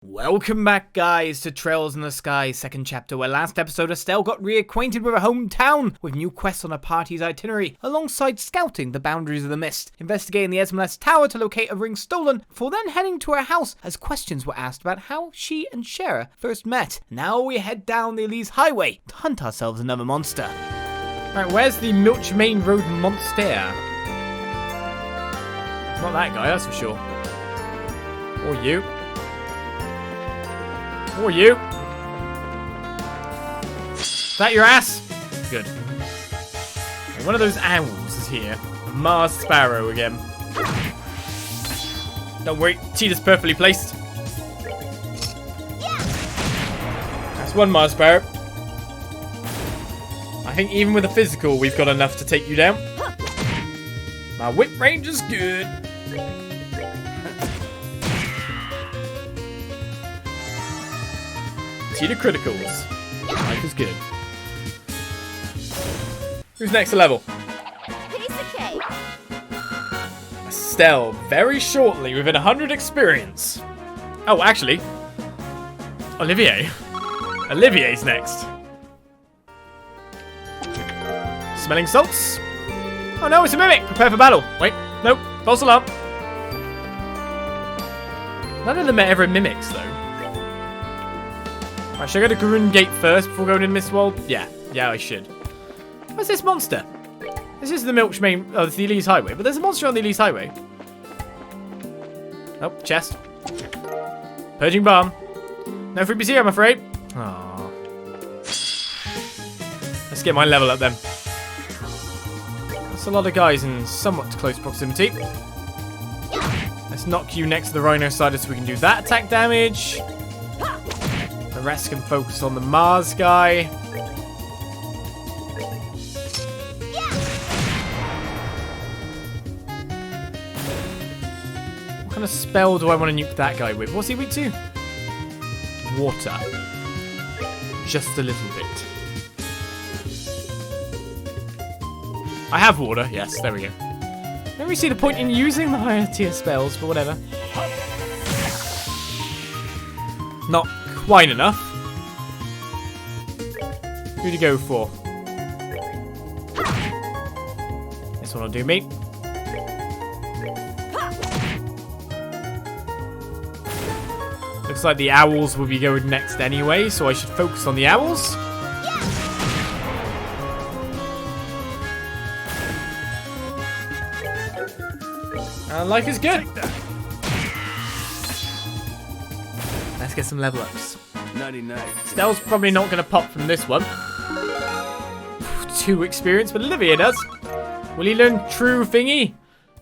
Welcome back, guys, to Trails in the Sky, second chapter, where last episode Estelle got reacquainted with her hometown, with new quests on her party's itinerary, alongside scouting the boundaries of the mist, investigating the Esmeralda Tower to locate a ring stolen, before then heading to her house as questions were asked about how she and Shara first met. Now we head down the Elize Highway to hunt ourselves another monster. Right, where's the Milch Main Road monster? It's not that guy, that's for sure. Or you. Or you. Is that your ass? Good. Okay, one of those owls is here. A Mars Sparrow again. Don't worry, cheetah's perfectly placed. That's one Mars Sparrow. I think even with a physical, we've got enough to take you down. My whip range is good. Cheetah criticals. Life is good. Who's next to level? Kiseki. Estelle, very shortly, within 100 experience. Oh, actually. Olivier. Olivier's next. Smelling salts. Oh no, it's a mimic. Prepare for battle. Wait, nope. False alarm. None of them are ever mimics, though. Right, should I go to Garun Gate first before going in Mistwald? Yeah, I should. What's this monster? This is the Milch Main, it's the Elize Highway, but there's a monster on the Elize Highway. Oh, chest. Purging bomb. No freebies here, I'm afraid. Aww. Let's get my level up then. That's a lot of guys in somewhat close proximity. Let's knock you next to the Rhino Cider so we can do that attack damage. The rest can focus on the Mars guy. What kind of spell do I want to nuke that guy with? What's he weak to? Water. Just a little bit. I have water. Yes, there we go. Don't really see the point in using the higher tier spells, but whatever. Not quite enough. Who to go for? This one will do me. Looks like the owls will be going next anyway, so I should focus on the owls. Life is good. Let's get some level ups. 99. Stell's probably not going to pop from this one. 2 experience, but Olivia does. Will he learn true thingy?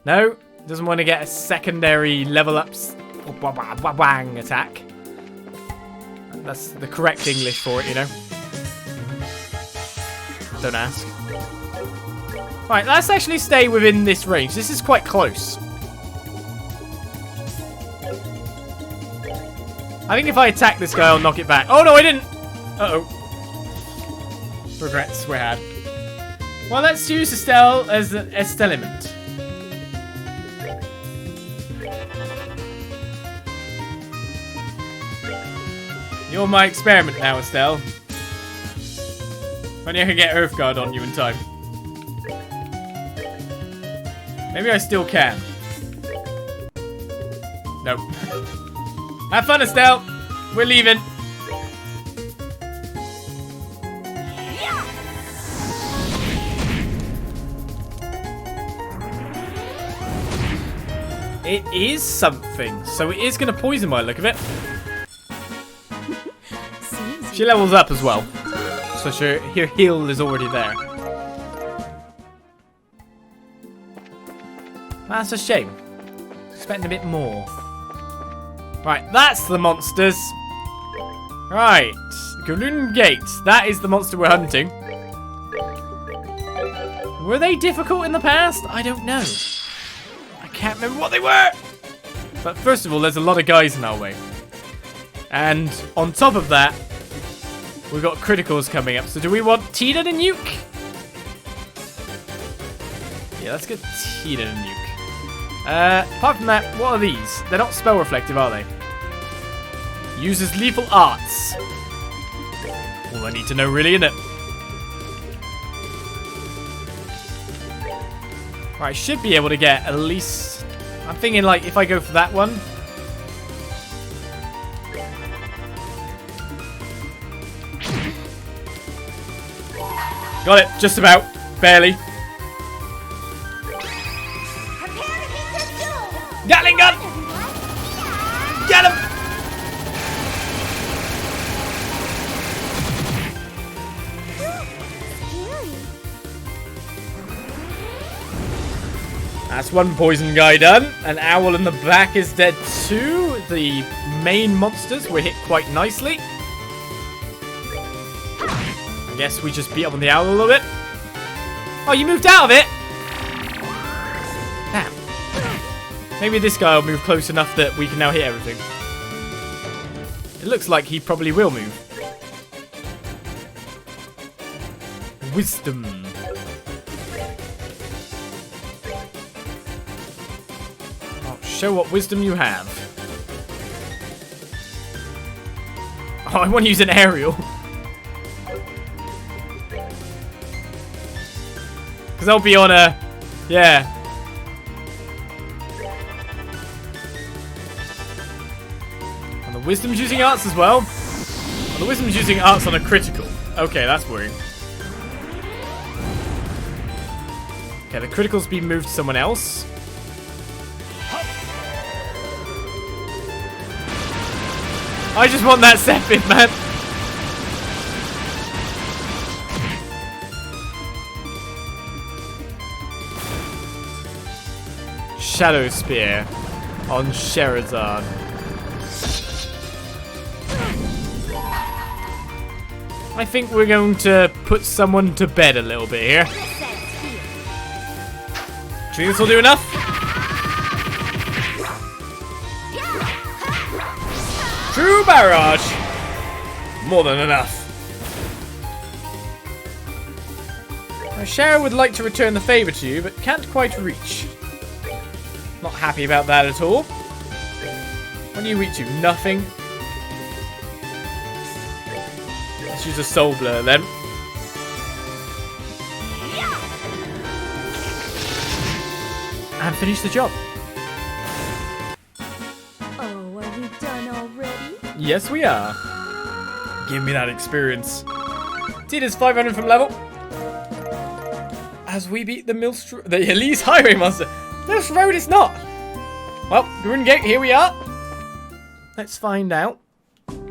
No. Doesn't want to get a secondary level ups bang attack. That's the correct English for it, you know. Don't ask. Right, let's actually stay within this range. This is quite close. I think if I attack this guy, I'll knock it back. Oh, no, I didn't. Uh-oh. Regrets were had. Well, let's use Estelle as an Estellement. You're my experiment now, Estelle. If only I can get Earthguard on you in time. Maybe I still can. Nope. Have fun, Estelle. We're leaving. It is something, so it is going to poison by the look of it. She levels up as well, so her heal is already there. That's a shame. Expecting a bit more. Right, that's the monsters. Right, Garun Gate. That is the monster we're hunting. Were they difficult in the past? I don't know. I can't remember what they were. But first of all, there's a lot of guys in our way. And on top of that, we've got criticals coming up. So do we want Tina to nuke? Yeah, let's get Tina to nuke. Apart from that, what are these? They're not spell reflective, are they? Uses lethal arts. All I need to know, really, innit? Right, I should be able to get at least... I'm thinking, like, if I go for that one... Got it, just about. Barely. Gatling gun! Get him! That's one poison guy done. An owl in the back is dead too. The main monsters were hit quite nicely. I guess we just beat up on the owl a little bit. Oh, you moved out of it? Damn. Maybe this guy will move close enough that we can now hit everything. It looks like he probably will move. Wisdom. Oh, show what wisdom you have. Oh, I want to use an aerial. Because I'll be on a... Yeah. And the wisdom's using arts as well. Oh, the wisdom's using arts on a critical. Okay, that's worrying. Okay, the critical's been moved to someone else. I just want that Sepith, man. Shadow Spear on Sherazade. I think we're going to put someone to bed a little bit here. Do you think this will do enough? True barrage! More than enough. Now, Shara would like to return the favour to you, but can't quite reach. Not happy about that at all. What do you reach to? Nothing. Let's use a soul blur then. And finish the job. Oh, are we done already? Yes, we are. Give me that experience. Tita's 500 from level. As we beat the Elize Highway monster. Milch Road is not. Well, Green Gate, here we are. Let's find out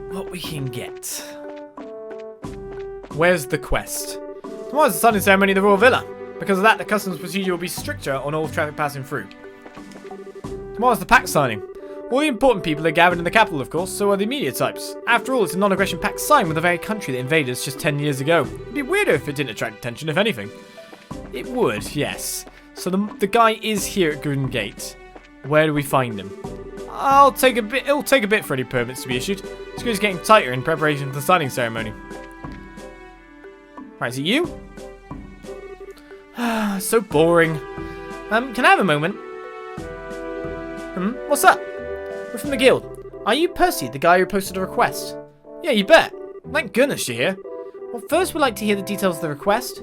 what we can get. Where's the quest? Tomorrow's the signing ceremony at the Royal Villa. Because of that, the customs procedure will be stricter on all traffic passing through. Tomorrow's the pact signing. All the important people are gathered in the capital, of course, so are the media types. After all, it's a non-aggression pact signed with the very country that invaded us just 10 years ago. It'd be weirder if it didn't attract attention, if anything. It would, yes. So the guy is here at Green Gate. Where do we find him? It'll take a bit for any permits to be issued. Security's getting tighter in preparation for the signing ceremony. Right, is it you? So boring. Can I have a moment? What's up? We're from the guild. Are you Percy, the guy who posted a request? Yeah, you bet. Thank goodness you're here. Well, first we'd like to hear the details of the request.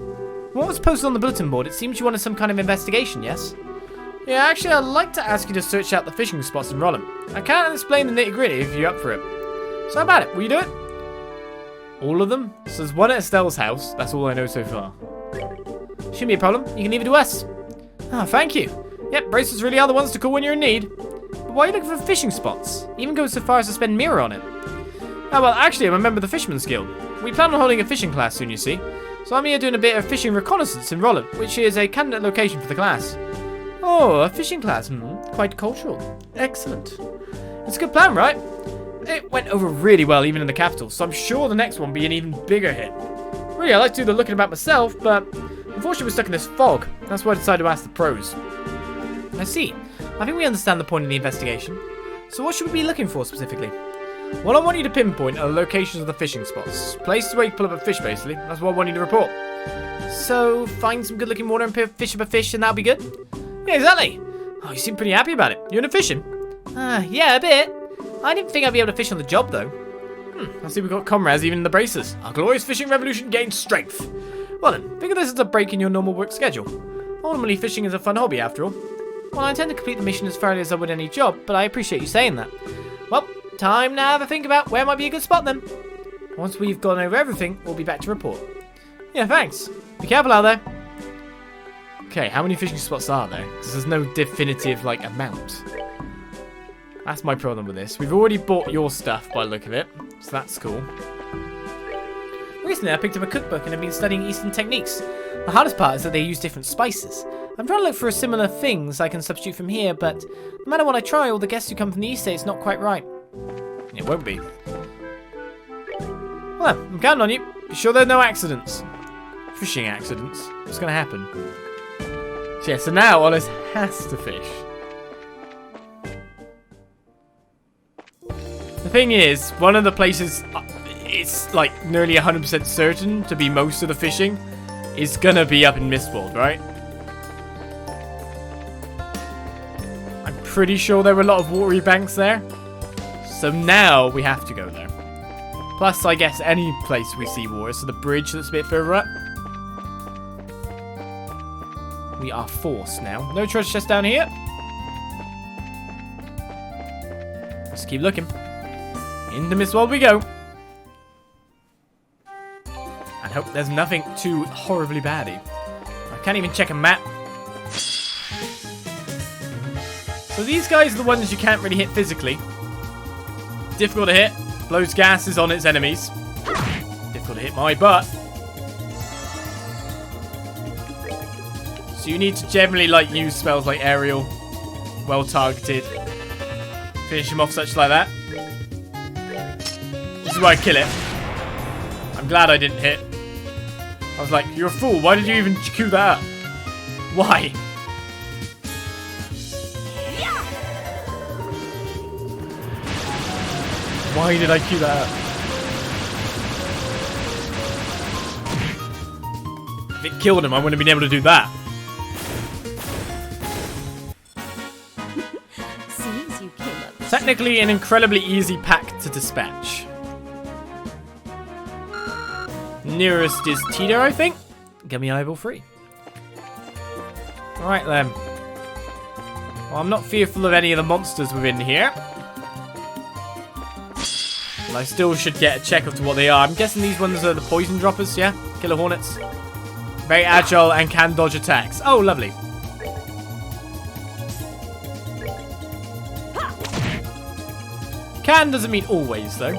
What was posted on the bulletin board? It seems you wanted some kind of investigation, yes? Yeah, actually, I'd like to ask you to search out the fishing spots in Rolent. I can't explain the nitty-gritty if you're up for it. So how about it? Will you do it? All of them? So there's one at Estelle's house. That's all I know so far. Shouldn't be a problem. You can leave it to us. Oh, thank you. Yep, bracers really are the ones to call when you're in need. But why are you looking for fishing spots? Even go so far as to spend mirror on it. Oh, well, actually, I'm a member of the Fisherman's Guild. We plan on holding a fishing class soon, you see. So I'm here doing a bit of fishing reconnaissance in Rolent, which is a candidate location for the class. Oh, a fishing class. Quite cultural. Excellent. It's a good plan, right? It went over really well, even in the capital, so I'm sure the next one will be an even bigger hit. Really, I like to do the looking about myself, but unfortunately we're stuck in this fog. That's why I decided to ask the pros. I see. I think we understand the point of the investigation. So what should we be looking for specifically? What I want you to pinpoint are the locations of the fishing spots. Places where you can pull up a fish, basically. That's what I want you to report. So, find some good-looking water and fish up a fish and that'll be good? Yeah, exactly. Oh, you seem pretty happy about it. You into fishing? Yeah, a bit. I didn't think I'd be able to fish on the job, though. I see we've got comrades even in the braces. Our glorious fishing revolution gains strength. Well then, think of this as a break in your normal work schedule. Ultimately, fishing is a fun hobby after all. Well, I intend to complete the mission as thoroughly as I would any job, but I appreciate you saying that. Well, time now to think about where might be a good spot then. Once we've gone over everything, we'll be back to report. Yeah, thanks. Be careful out there. Okay, how many fishing spots are there? Because there's no definitive, like, amount. That's my problem with this. We've already bought your stuff by the look of it, so that's cool. Recently, I picked up a cookbook and have been studying Eastern techniques. The hardest part is that they use different spices. I'm trying to look for similar things I can substitute from here, but no matter what I try, all the guests who come from the East say it's not quite right. It won't be. Well, I'm counting on you. Be sure there are no accidents. Fishing accidents. What's going to happen? So yeah, so now Olive has to fish. The thing is, one of the places it's like nearly 100% certain to be most of the fishing is going to be up in Mistwald, right? I'm pretty sure there were a lot of watery banks there. So now we have to go there. Plus, I guess any place we see water, so the bridge that's a bit further up. We are forced now. No treasure chest down here. Let's keep looking. Into Mistwald we go. And hope there's nothing too horribly baddy. I can't even check a map. So these guys are the ones you can't really hit physically. Difficult to hit. Blows gases on its enemies. Difficult to hit my butt. So you need to generally like use spells like aerial, well targeted, finish him off such like that. This is why I kill it. I'm glad I didn't hit. I was like, you're a fool. Why did you even queue that up? Why? Why did I queue that up? If it killed him, I wouldn't have been able to do that. Seems you came up. Technically an incredibly easy pack to dispatch. Nearest is Tito, I think. Get me eyeball free. Alright then. Well, I'm not fearful of any of the monsters within here. I still should get a check of to what they are. I'm guessing these ones are the poison droppers, yeah? Killer hornets. Very agile and can dodge attacks. Oh, lovely. Can doesn't mean always, though.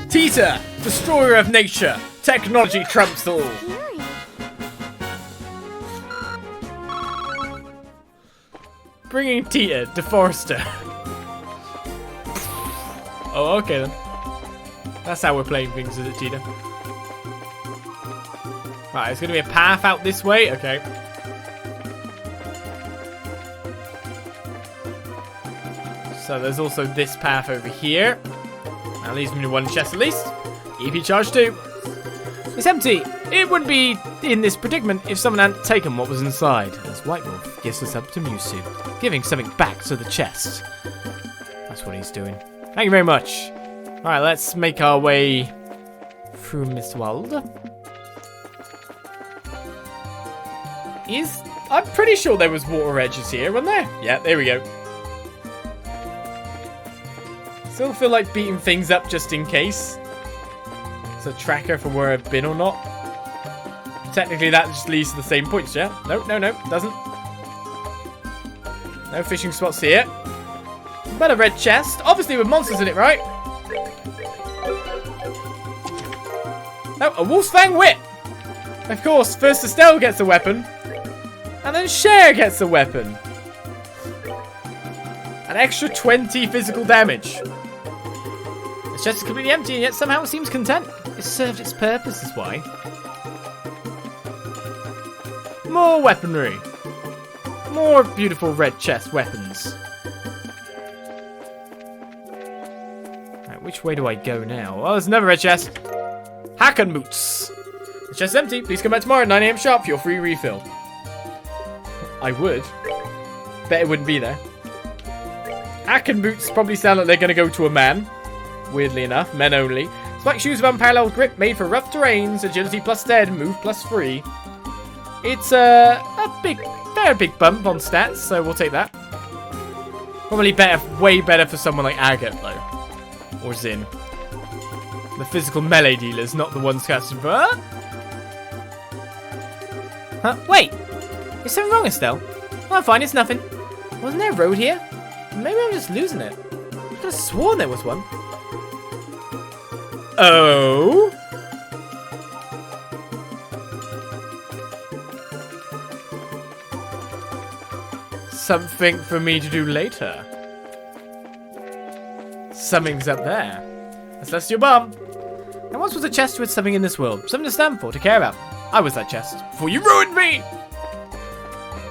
Tita, destroyer of nature. Technology trumps all. Bringing Tita, Deforester. Oh, okay then. That's how we're playing things, is it, Tita? Right, it's going to be a path out this way. Okay. So there's also this path over here. That leaves me to one chest at least. EP charge 2. It's empty. It wouldn't be in this predicament if someone hadn't taken what was inside. As White Wolf gives us up to Musu, giving something back to the chest. That's what he's doing. Thank you very much. Alright, let's make our way through Mistwald. I'm pretty sure there was water edges here, wasn't there? Yeah, there we go. Still feel like beating things up just in case. It's a tracker for where I've been or not. Technically, that just leads to the same points, yeah? No, no, no, doesn't. No fishing spots here. Better red chest. Obviously with monsters in it, right? Oh, a Wolf's Fang Whip. Of course, first Estelle gets a weapon. And then Cher gets a weapon. An extra 20 physical damage. The chest is completely empty and yet somehow it seems content. It served its purpose, is why. More weaponry. More beautiful red chest weapons. Right, which way do I go now? Oh, there's another red chest. Hackenmoots. The chest's empty. Please come back tomorrow at 9 AM sharp for your free refill. I would. Bet it wouldn't be there. Acken boots probably sound like they're going to go to a man. Weirdly enough, men only. Spike shoes with unparalleled grip, made for rough terrains. Agility plus dead, move plus 3. It's a very big bump on stats, so we'll take that. Probably better, way better for someone like Agate though, or Zin. The physical melee dealers, not the ones casting for. Huh? Wait, is something wrong, Estelle? Oh, I'm fine, it's nothing. Wasn't there a road here? Maybe I'm just losing it. I could have sworn there was one. Oh? Something for me to do later. Something's up there. That's less your bum. There once was a chest with something in this world. Something to stand for, to care about. I was that chest. Before you ruined me!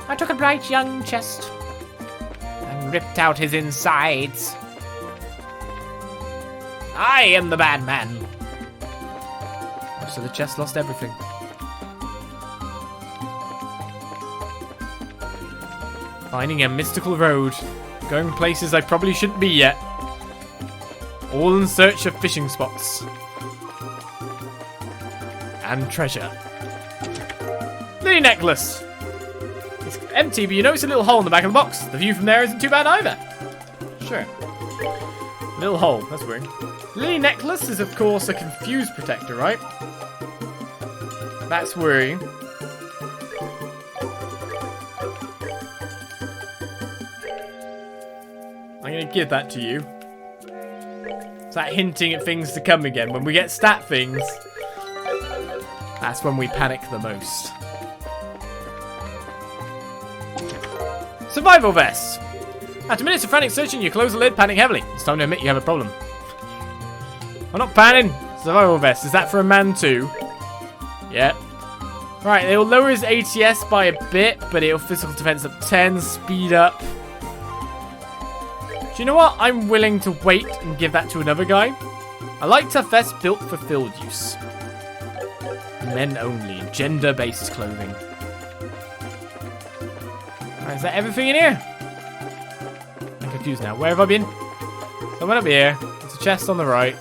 I took a bright young chest and ripped out his insides. I am the bad man. So the chest lost everything. Finding a mystical road. Going places I probably shouldn't be yet. All in search of fishing spots. And treasure. Lily necklace. It's empty, but you notice a little hole in the back of the box. The view from there isn't too bad either. Sure. Little hole, that's weird. Lily necklace is of course a confused protector, right? That's worrying. I'm gonna give that to you. Is that hinting at things to come again? When we get stat things, that's when we panic the most. Survival vest. After minutes of frantic searching, you close the lid, panic heavily. It's time to admit you have a problem. I'm not panning. Survival vest. Is that for a man too? Yeah. Right, it'll lower his ATS by a bit, but it'll physical defense up 10, speed up. Do you know what? I'm willing to wait and give that to another guy. I like tough vest built for field use. Men only. Gender-based clothing. Right, is that everything in here? I'm confused now. Where have I been? Someone up here. There's a chest on the right.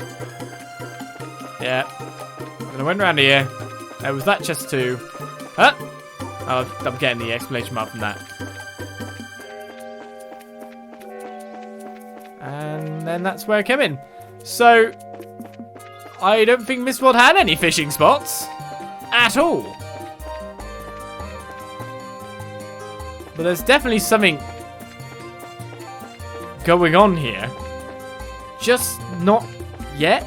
Yeah. And I went around here. There was that chest too. Huh? Oh, I'm getting the exclamation mark from that. And then that's where I came in. So, I don't think Mistwald had any fishing spots. At all. But there's definitely something going on here. Just not yet.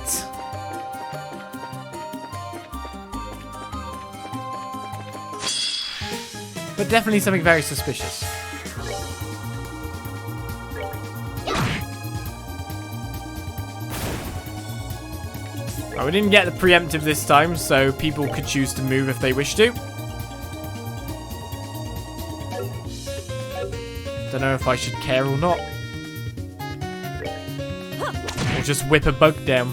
But definitely something very suspicious. Right, we didn't get the preemptive this time, so people could choose to move if they wish to. Don't know if I should care or not. Or just whip a bug down.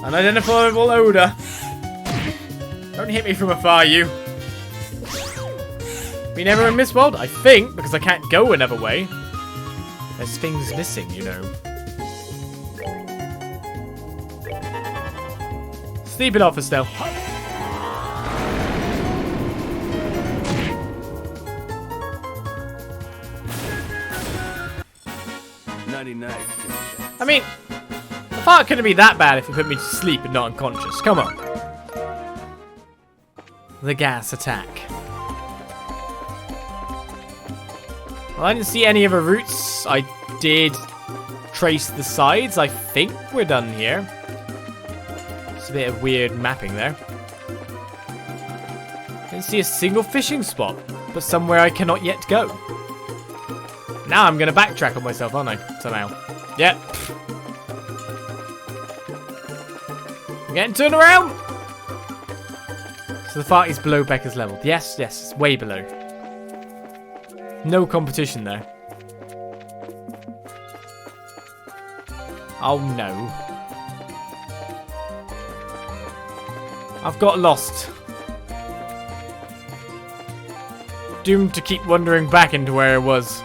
Unidentifiable odor. Don't hit me from afar, you. We never in Mistwald, I think, because I can't go another way. There's things missing, you know. Sleep it off, Estelle. I mean, the fart couldn't be that bad if it put me to sleep and not unconscious. Come on. The gas attack. Well, I didn't see any other routes. I did trace the sides. I think we're done here. It's a bit of weird mapping there. Didn't see a single fishing spot, but somewhere I cannot yet go. Now I'm going to backtrack on myself, aren't I? Somehow. Yep. I'm getting turned around. So the fart is below Becca's level. Yes, yes, it's way below. No competition there. Oh no. I've got lost. Doomed to keep wandering back into where it was.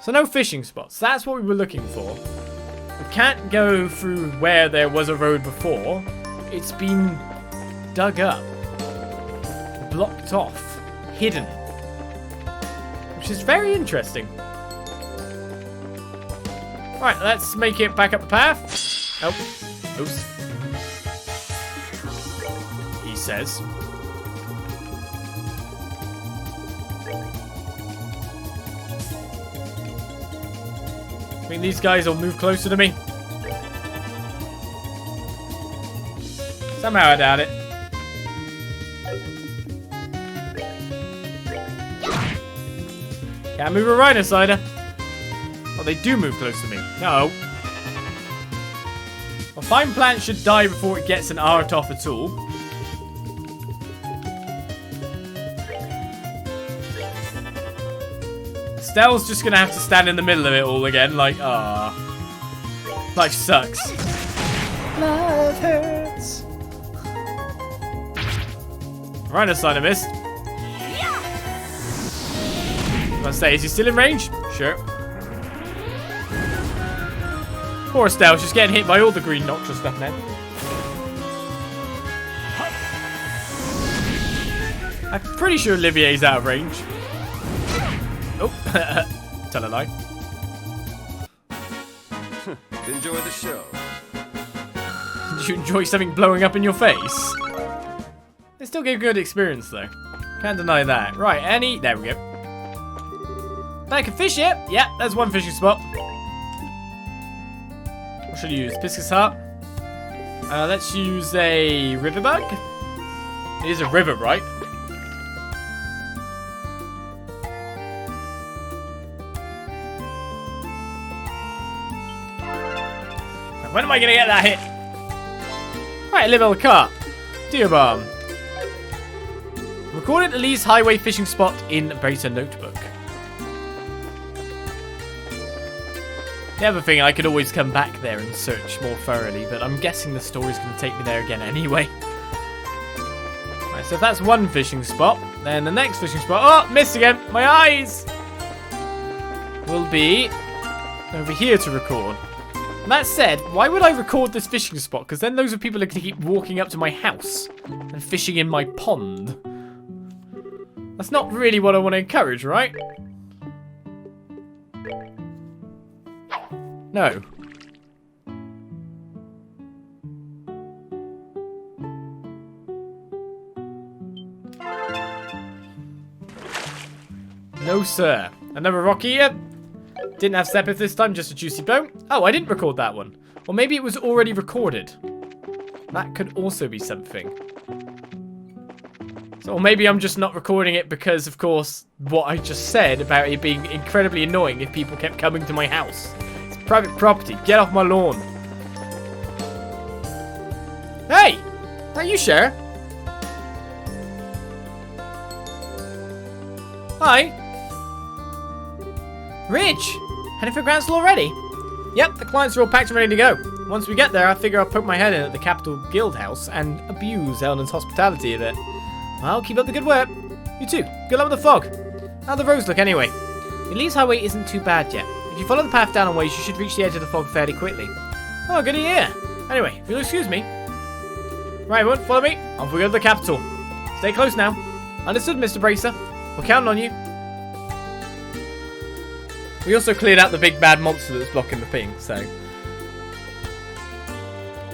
So no fishing spots. That's what we were looking for. We can't go through where there was a road before. It's been dug up. Blocked off. Hidden. Which is very interesting. Right, let's make it back up the path. Oh. Oops. He says. I think these guys will move closer to me. Somehow I doubt it. Can't move a rhino-sider. Oh, they do move close to me. No. A fine plant should die before it gets an art off at all. Estelle's just gonna have to stand in the middle of it all again, like, ah. Life sucks. Love hurts. Rhino-sider missed. I say, is he still in range? Sure. Poor Estelle, she's getting hit by all the green Noctra stuff now. I'm pretty sure Olivier's out of range. Oh, tell a lie. Enjoy the show. Did you enjoy something blowing up in your face? It still gave good experience though. Can't deny that. Right, there we go. I can fish it. Yeah, there's one fishing spot. What should I use? Piscus Heart? Let's use a river bug. It is a river, right? When am I going to get that hit? Right, level car. Deer Bomb. Recorded Elize Highway fishing spot in Beta Notebook. The other thing, I could always come back there and search more thoroughly, but I'm guessing the story's going to take me there again anyway. Right, so if that's one fishing spot, then the next fishing spot... Oh, missed again! My eyes! Will be over here to record. That said, why would I record this fishing spot? Because then those are people that are going to keep walking up to my house and fishing in my pond. That's not really what I want to encourage, right? No. No, sir. Another rock here. Didn't have Sepith this time, just a juicy bone. Oh, I didn't record that one. Or maybe it was already recorded. That could also be something. So, or maybe I'm just not recording it because, of course, what I just said about it being incredibly annoying if people kept coming to my house. It's private property. Get off my lawn. Hey! Are you sure? Hi. Rich! Heading for Grand Store already? Yep, the clients are all packed and ready to go. Once we get there, I figure I'll poke my head in at the Capital Guild House and abuse Ellen's hospitality a bit. Well, keep up the good work. You too. Good luck with the fog. How'd the roads look anyway? The Elize Highway isn't too bad yet. If you follow the path down a ways, you should reach the edge of the fog fairly quickly. Oh, good to hear. Anyway, if you'll excuse me. Right, everyone, follow me. Off we go to the capital. Stay close now. Understood, Mr. Bracer. We're counting on you. We also cleared out the big bad monster that's blocking the ping, so...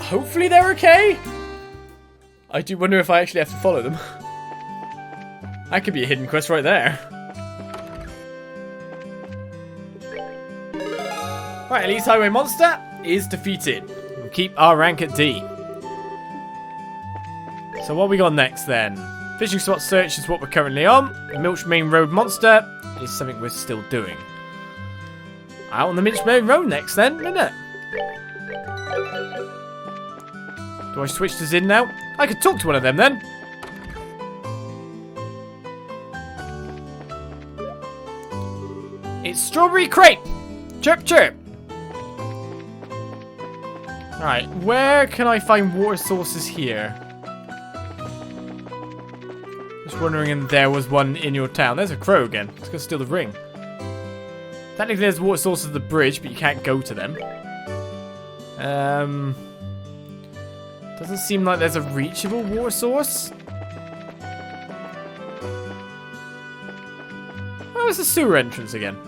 hopefully they're okay? I do wonder if I actually have to follow them. That could be a hidden quest right there. Right, Elize Highway monster is defeated. We'll keep our rank at D. So what we got next then? Fishing spot search is what we're currently on. The Milch Main Road monster is something we're still doing. Out on the Milch Main Road next then, isn't it? Do I switch to Zin now? I could talk to one of them then. It's Strawberry Crepe! Chirp chirp! Alright, where can I find water sources here? Just wondering if there was one in your town. There's a crow again. Let's go steal the ring. Technically there's water sources at the bridge, but you can't go to them. Doesn't seem like there's a reachable water source. Where was the sewer entrance again?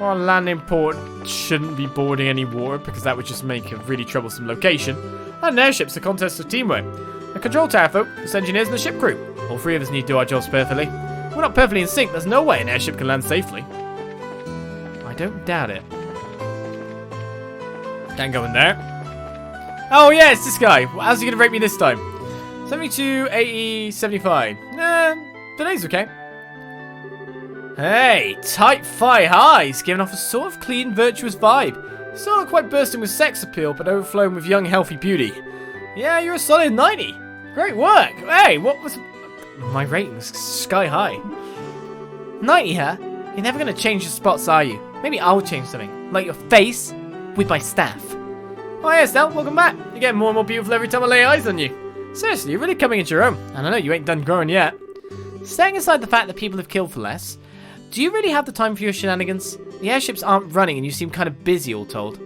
Well, landing port shouldn't be boarding any water because that would just make a really troublesome location. And an airship's a contest of teamwork. The control tower folk, the engineers, and the ship crew. All three of us need to do our jobs perfectly. If we're not perfectly in sync, there's no way an airship can land safely. I don't doubt it. Can't go in there. Oh yeah, it's this guy. How's he gonna rate me this time? 72, 80, 75. Nah, today's okay. Hey, tight thigh highs, giving off a sort of clean, virtuous vibe. Still not quite bursting with sex appeal, but overflowing with young, healthy beauty. Yeah, you're a solid 90. Great work. Hey, what was... My rating's sky high. 90, huh? You're never gonna change your spots, are you? Maybe I'll change something. Like your face with my staff. Oh yeah, Estelle, welcome back. You're getting more and more beautiful every time I lay eyes on you. Seriously, you're really coming into your own. And I know you ain't done growing yet. Setting aside the fact that people have killed for less, do you really have the time for your shenanigans? The airships aren't running and you seem kind of busy, all told.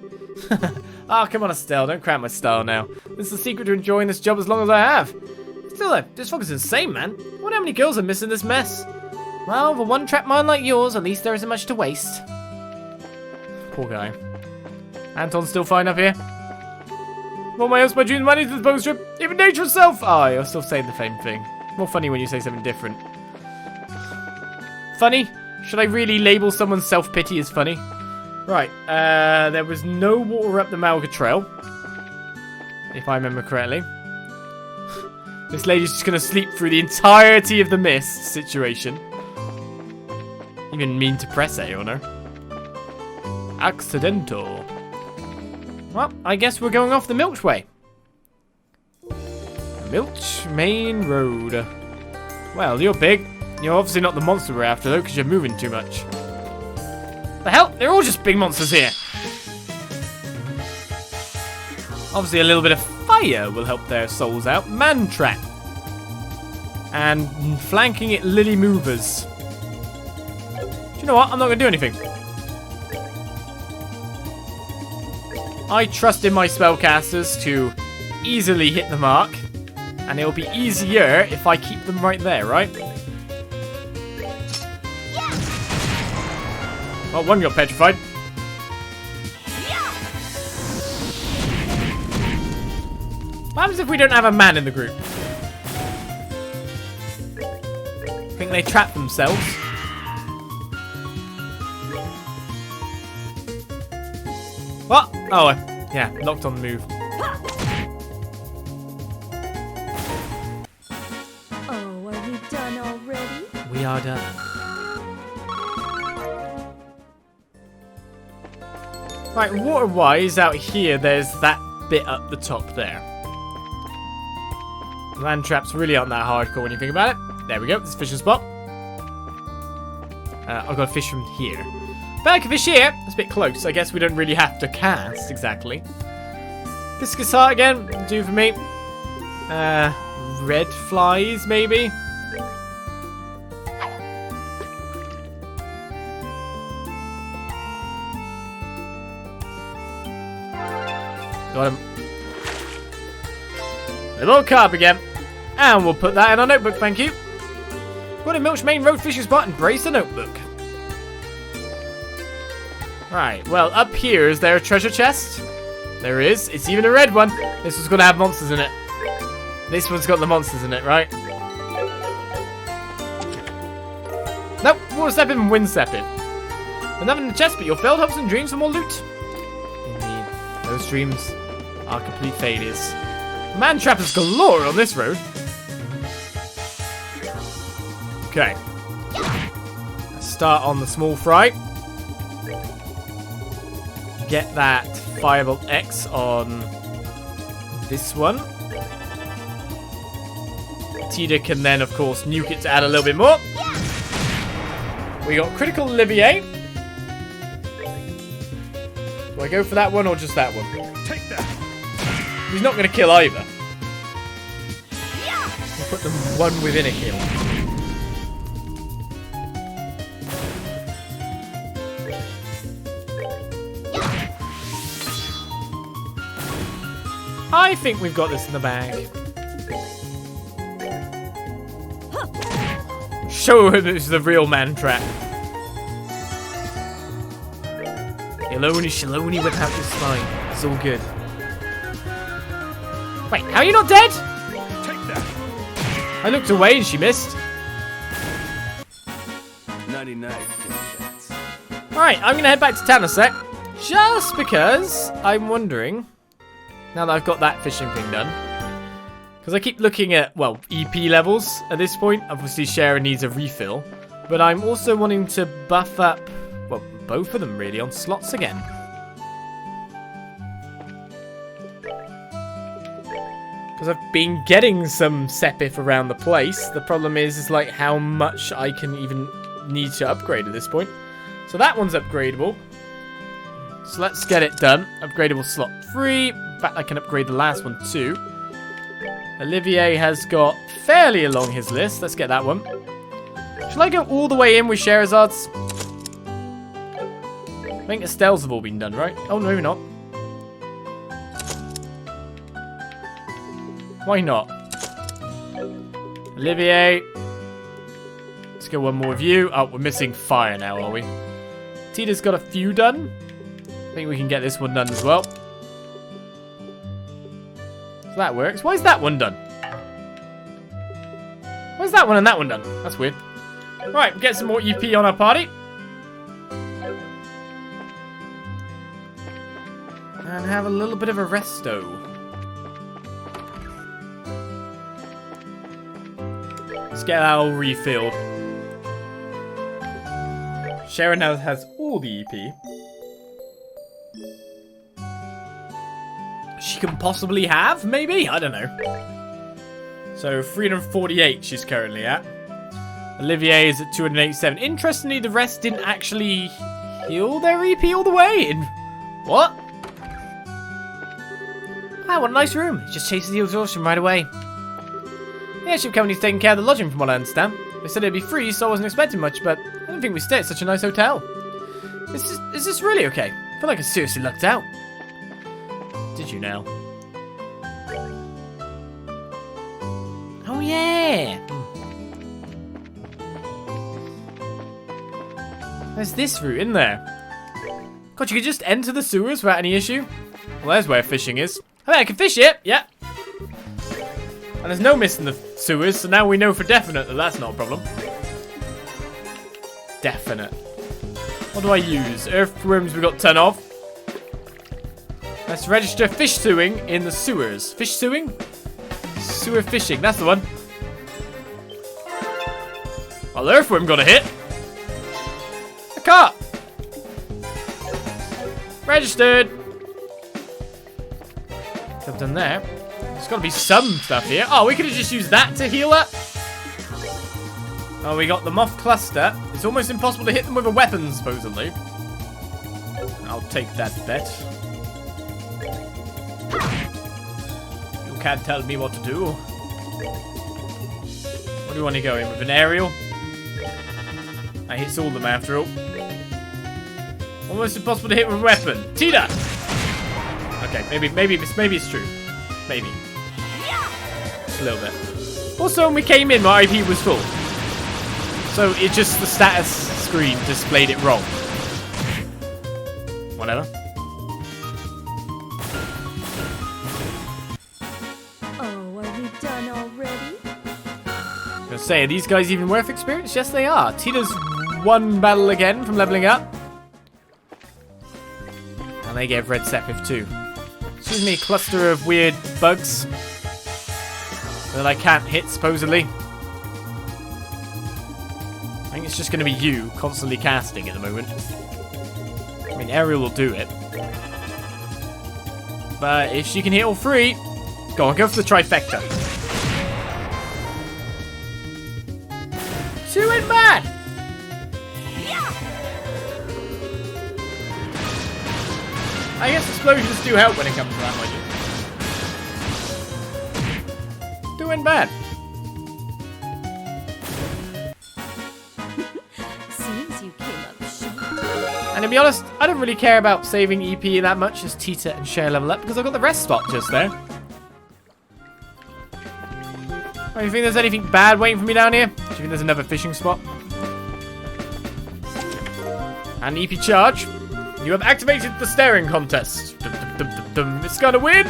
Oh, come on, Estelle, don't cramp my style now. This is the secret to enjoying this job as long as I have. Still though, this fog is insane, man. I wonder how many girls are missing this mess. Well, for one trapped mind like yours, at least there isn't much to waste. Poor guy. Anton's still fine up here? Well, my else, my dreams, money to the boat trip. Even nature itself. Oh, you're still saying the same thing. More funny when you say something different. Funny? Should I really label someone's self-pity as funny? Right, there was no water up the Malga Trail. If I remember correctly. This lady's just gonna sleep through the entirety of the mist situation. Even mean to press A on her. Accidental. Well, I guess we're going off the Milch Way. Milch Main Road. Well, you're big. You're obviously not the monster we're after, though, because you're moving too much. The hell? They're all just big monsters here. Obviously, a little bit of fire will help their souls out. Man trap. And flanking it, lily movers. Do you know what? I'm not going to do anything. I trust in my spellcasters to easily hit the mark. And it'll be easier if I keep them right there, right? Oh, one got petrified. What happens if we don't have a man in the group? Think they trap themselves? What? Oh, yeah, locked on the move. Oh, are we done already? We are done. Right, water-wise, out here, there's that bit up the top there. Land traps really aren't that hardcore when you think about it. There we go, this fishing spot. I've got to fish from here. But I can fish here. It's a bit close. I guess we don't really have to cast, exactly. Biscuit's heart again, do for me. Red flies, maybe? Got him. The little carp again. And we'll put that in our notebook, thank you. Got a Milch Main Road fishing spot and brace the notebook. Right, well, up here, is there a treasure chest? There is. It's even a red one. This one's going to have monsters in it. This one's got the monsters in it, right? Nope, water stepping and wind stepping. There's nothing in the chest but your failed hopes and dreams for more loot. Indeed, those dreams are complete failures. Man trappers galore on this road. Okay. Let's start on the small fry. Get that Firebolt X on this one. Tita can then, of course, nuke it to add a little bit more. We got Critical Olivier. Do I go for that one or just that one? Take that. He's not going to kill either. We'll put them one within a kill. I think we've got this in the bag. Show him it's the real man trap. Shaloni, Shaloni without the spine. It's all good. Wait, how are you not dead? Take that. I looked away and she missed. 99 chance. Alright, I'm gonna head back to town a sec. Just because I'm wondering, now that I've got that fishing thing done, because I keep looking at, well, EP levels at this point. Obviously, Sharon needs a refill. But I'm also wanting to buff up, well, both of them really on slots again. Because I've been getting some Sepith around the place. The problem is like how much I can even need to upgrade at this point. So that one's upgradable. So let's get it done. Upgradable slot 3. In fact, I can upgrade the last one too. Olivier has got fairly along his list. Let's get that one. Shall I go all the way in with Shahrazad's? I think Estelle's have all been done, right? Oh, no, maybe not. Why not? Olivier. Let's go one more of you. Oh, we're missing fire now, are we? Tita's got a few done. I think we can get this one done as well. So that works. Why is that one done? Why's that one and that one done? That's weird. Right, we'll get some more EP on our party. And have a little bit of a resto. Let's get that all refilled. Sharon now has all the EP she can possibly have, maybe? I don't know. So 348 she's currently at. Olivier is at 287. Interestingly, the rest didn't actually heal their EP all the way. What? Ah, what a nice room. It just chases the exhaustion right away. The airship company's taking care of the lodging from what I understand. They said it'd be free, so I wasn't expecting much, but I don't think we stay at such a nice hotel. Is this really okay? I feel like I seriously lucked out. Did you now? Oh yeah! There's this route in there. God, you could just enter the sewers without any issue. Well, there's where fishing is. I mean, I can fish it, yeah. And there's no mist in the sewers, so now we know for definite that that's not a problem. Definite. What do I use? Earthworms we got 10 of. Let's register fish sewing in the sewers. Fish sewing? Sewer fishing, that's the one. Well, the earthworm got a hit. A cart. Registered. I've done there. There's got to be some stuff here. Oh, we could have just used that to heal up. Oh, we got the moth cluster. It's almost impossible to hit them with a weapon, supposedly. I'll take that bet. You can't tell me what to do. What do you want to go in with? An aerial? I hits all of them after all. Almost impossible to hit with a weapon. Tita! Okay, maybe it's true. Maybe. Just a little bit. Also, when we came in, my IP was full. So it just, the status screen displayed it wrong. Whatever. Oh, are we done already? I was gonna say, are these guys even worth experience? Yes, they are. Tita's one battle again from leveling up. And they gave red Sepith too. Excuse me, cluster of weird bugs that I can't hit, supposedly. I think it's just going to be you constantly casting at the moment. I mean, Ariel will do it. But if she can hit all three, go on, go for the trifecta. 2 in man! 2 I guess explosions do help when it comes to that, mind you. Doing bad. Seems you came up short. And to be honest, I don't really care about saving EP that much as Tita and Cher level up because I've got the rest spot just there. Oh, you think there's anything bad waiting for me down here? Do you think there's another fishing spot? And EP charge. You have activated the staring contest. It's gonna win.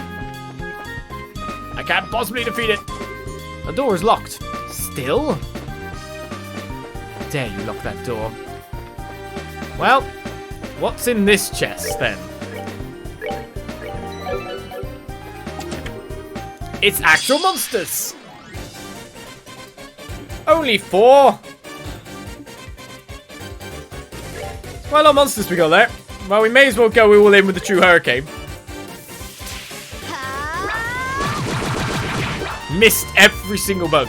I can't possibly defeat it. The door is locked. Still? How dare you lock that door? Well, what's in this chest then? It's actual monsters. Only 4. Quite a lot of monsters we got there. Well, we may as well go all in with the true hurricane. Missed every single bug.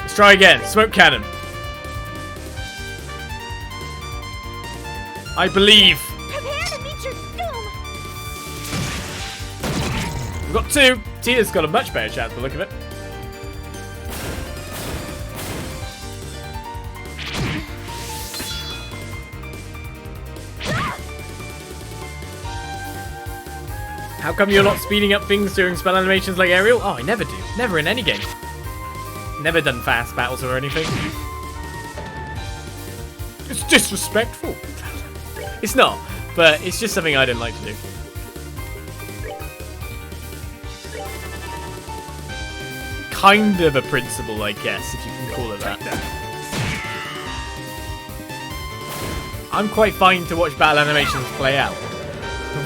Let's try again. Smoke cannon. I believe. Prepare to meet your doom. We've got 2. Tina's got a much better chance by the look of it. How come you're not speeding up things during spell animations like Ariel? Oh, I never do. Never in any game. Never done fast battles or anything. It's disrespectful. It's not, but it's just something I didn't like to do. Kind of a principle, I guess, if you can call it that. I'm quite fine to watch battle animations play out.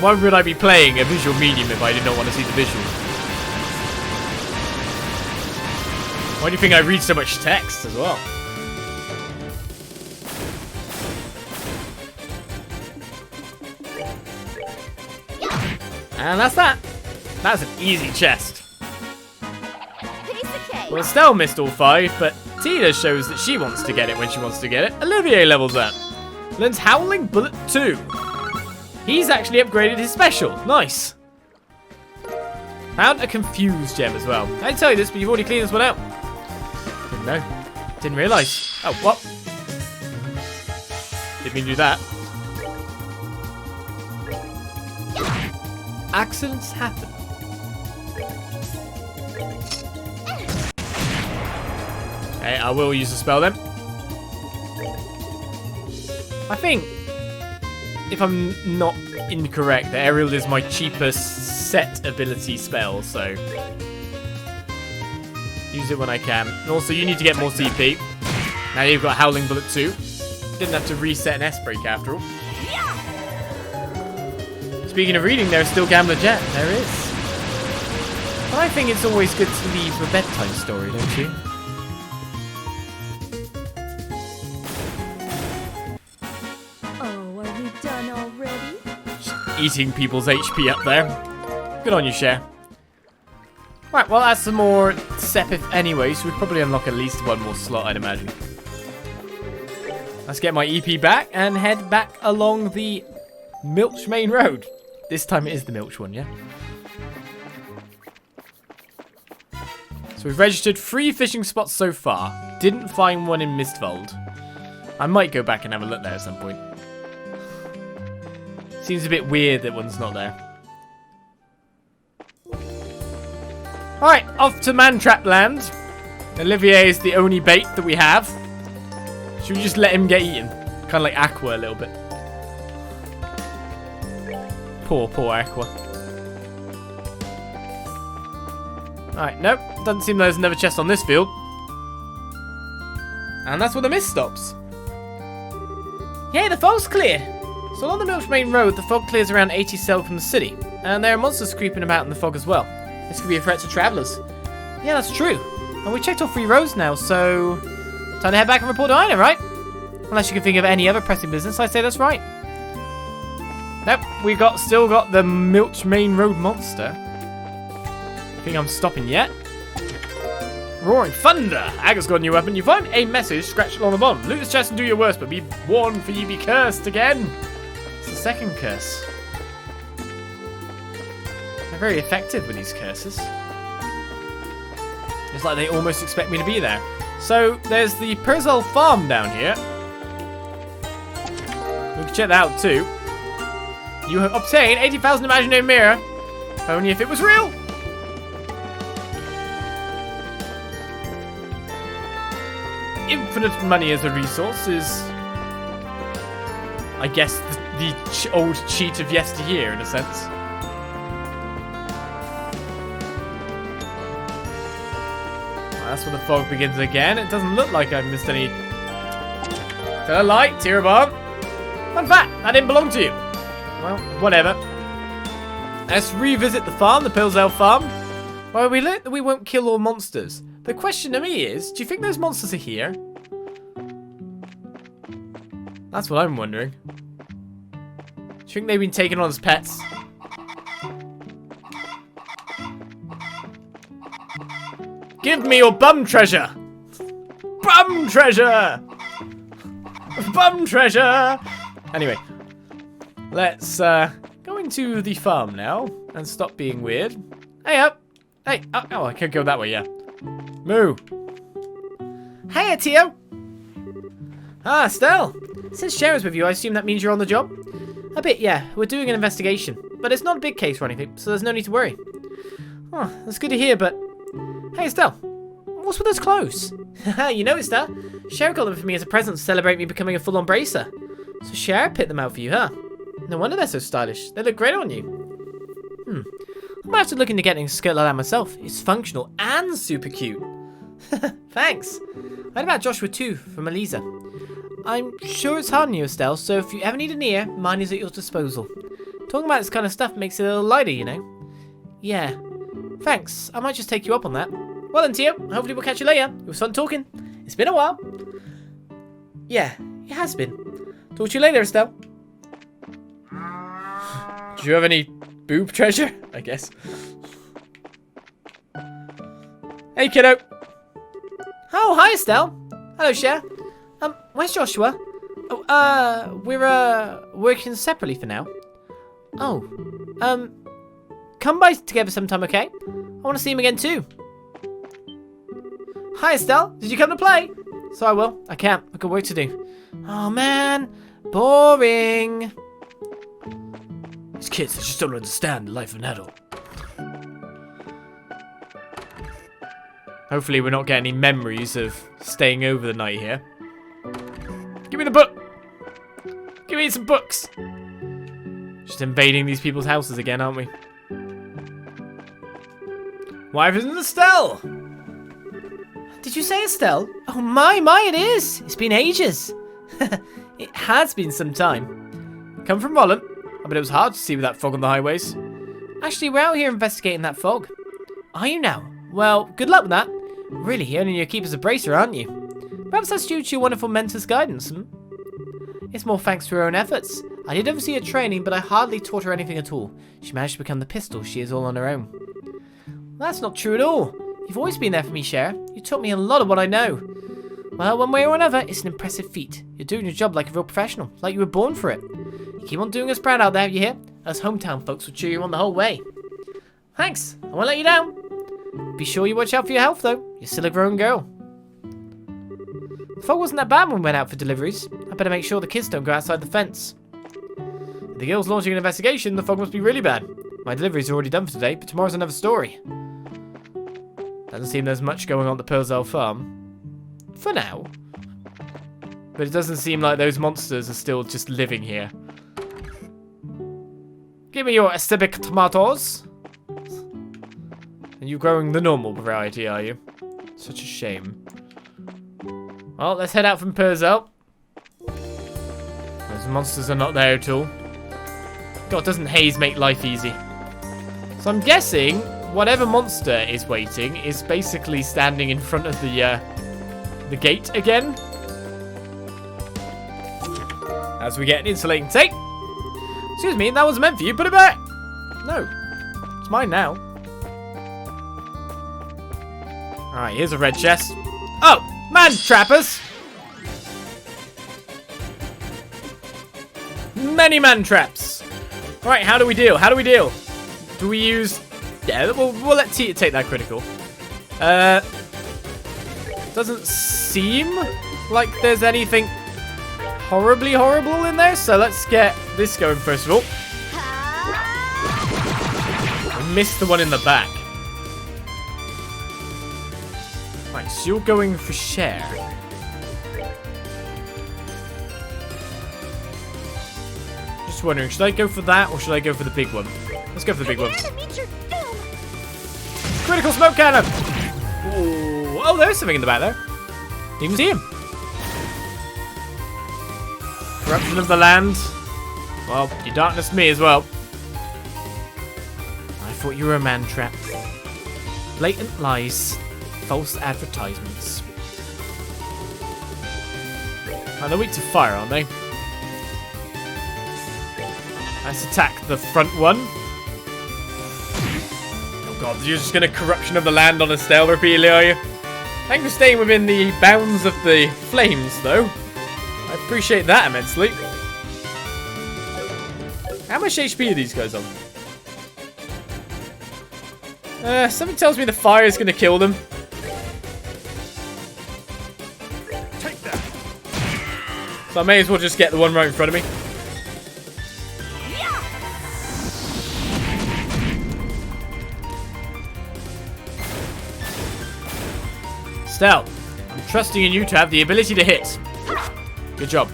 Why would I be playing a visual medium if I did not want to see the visuals? Why do you think I read so much text as well? And that's that. That's an easy chest. Well, Estelle missed all 5, but Tina shows that she wants to get it when she wants to get it. Olivier levels that. Learns Howling Bullet 2. He's actually upgraded his special. Nice. Found a confused gem as well. I didn't tell you this, but you've already cleaned this one out. Didn't know. Didn't realise. Oh, what? Didn't mean to do that. Accidents happen. Okay, I will use the spell then. I think, if I'm not incorrect, the Aerial is my cheapest set ability spell, so use it when I can. And also, you need to get more CP. Now you've got Howling Bullet 2. Didn't have to reset an S-Break after all. Speaking of reading, there's still Gambler Jet. There is. But I think it's always good to leave a bedtime story, don't you? Eating people's HP up there. Good on you, Cher. Right, well, that's some more Sepith anyway, so we'd probably unlock at least one more slot, I'd imagine. Let's get my EP back and head back along the Milch Main Road. This time it is the Milch one, yeah? So we've registered 3 fishing spots so far. Didn't find one in Mistwald. I might go back and have a look there at some point. Seems a bit weird that one's not there. Alright, off to Mantrap Land. Olivier is the only bait that we have. Should we just let him get eaten? Kind of like Aqua a little bit. Poor Aqua. Alright, nope. Doesn't seem there's another chest on this field. And that's where the mist stops. Yay, the fog's cleared! So along the Milch Main Road, the fog clears around 80 cell from the city. And there are monsters creeping about in the fog as well. This could be a threat to travellers. Yeah, that's true. And we checked all 3 roads now, so time to head back and report to Ina, right? Unless you can think of any other pressing business, I say that's right. Nope, we've still got the Milch Main Road monster. Think I'm stopping yet? Roaring Thunder! Aga's got a new weapon. You find a message scratched along the bottom. Loot this chest and do your worst, but be warned for ye be cursed again. It's the second curse. They're very effective with these curses. It's like they almost expect me to be there. So, there's the Purzel farm down here. We can check that out too. You have obtained 80,000 imaginary mirror. Only if it was real. Infinite money as a resource is, I guess, the old cheat of yesteryear in a sense. Well, that's when the fog begins again. It doesn't look like I've missed any. Tell a light, tear a bomb. Fun fact, that didn't belong to you. Well, whatever. Let's revisit the farm, the Pilsel farm. Well, we learned that we won't kill all monsters. The question to me is, do you think those monsters are here? That's what I'm wondering. Do you think they've been taken on as pets? Give me your bum treasure! Bum treasure! Bum treasure! Anyway, let's go into the farm now and stop being weird. Hey up! Hey! Oh, I can't go that way, yeah. Moo! Hey, Tio! Ah, Estelle! Since Cher's with you, I assume that means you're on the job? A bit, yeah. We're doing an investigation. But it's not a big case or anything, so there's no need to worry. Oh, that's good to hear, but... Hey, Estelle. What's with those clothes? You know, Estelle. Cher got them for me as a present to celebrate me becoming a full-on bracer. So Cher picked them out for you, huh? No wonder they're so stylish. They look great on you. I might have to look into getting a skirt like that myself. It's functional and super cute. Thanks. I heard about Joshua too, from Elize. I'm sure it's hard on you, Estelle, so if you ever need an ear, mine is at your disposal. Talking about this kind of stuff makes it a little lighter, you know? Yeah. Thanks. I might just take you up on that. Well then, Tio. Hopefully we'll catch you later. It was fun talking. It's been a while. Yeah, it has been. Talk to you later, Estelle. Do you have any boob treasure? I guess. Hey, kiddo. Oh, hi, Estelle. Hello, Cher. Where's Joshua? Oh, we're working separately for now. Oh, come by together sometime, okay? I want to see him again too. Hi, Estelle. Did you come to play? So I will. I can't. I've got work to do. Oh man, boring. These kids, they just don't understand the life of an adult. Hopefully we're not getting any memories of staying over the night here. Give me the book! Give me some books! Just invading these people's houses again, aren't we? Why isn't Estelle? Did you say Estelle? Oh my, it is! It's been ages. It has been some time. Come from Rolent. I bet it was hard to see with that fog on the highways. Actually, we're out here investigating that fog. Are you now? Well, good luck with that. Really, you only need to keep as a bracer, aren't you? Perhaps that's due to your wonderful mentor's guidance, It's more thanks to her own efforts. I did oversee her training, but I hardly taught her anything at all. She managed to become the pistol she is all on her own. That's not true at all. You've always been there for me, Cher. You taught me a lot of what I know. Well, one way or another, it's an impressive feat. You're doing your job like a real professional, like you were born for it. You keep on doing us proud out there, you hear? Us hometown folks will cheer you on the whole way. Thanks. I won't let you down. Be sure you watch out for your health, though. You're still a grown girl. The fog wasn't that bad when we went out for deliveries. I better make sure the kids don't go outside the fence. If the girl's launching an investigation, the fog must be really bad. My deliveries are already done for today, but tomorrow's another story. Doesn't seem there's much going on at the Purzel farm. For now. But it doesn't seem like those monsters are still just living here. Give me your acidic tomatoes. And you growing the normal variety, are you? Such a shame. Well, let's head out from Purzel. Those monsters are not there at all. God, doesn't haze make life easy? So I'm guessing whatever monster is waiting is basically standing in front of the gate again. As we get an insulating tape. Excuse me, that wasn't meant for you. Put it back. No, it's mine now. All right, here's a red chest. Oh, man trappers. Many man traps. All right, how do we deal? How do we deal? Do we use... Yeah, we'll let Tita take that critical. Doesn't seem like there's anything horribly horrible in there, so let's get this going first of all. I missed the one in the back. Right, so you're going for share. Just wondering, should I go for that or should I go for the big one? Let's go for the big one. Critical smoke cannon! Ooh. Oh, there's something in the back there. Didn't even see him. Corruption of the land. Well, you darkness me as well. I thought you were a man trap. Blatant lies. False advertisements. Oh, they're weak to fire, aren't they? Let's attack the front one. Oh god, you're just gonna corruption of the land on Estelle repeatedly, are you? Thanks for staying within the bounds of the flames, though. I appreciate that immensely. How much HP are these guys on? Something tells me the fire is gonna kill them. Take that. So I may as well just get the one right in front of me. Estelle, I'm trusting in you to have the ability to hit. Good job.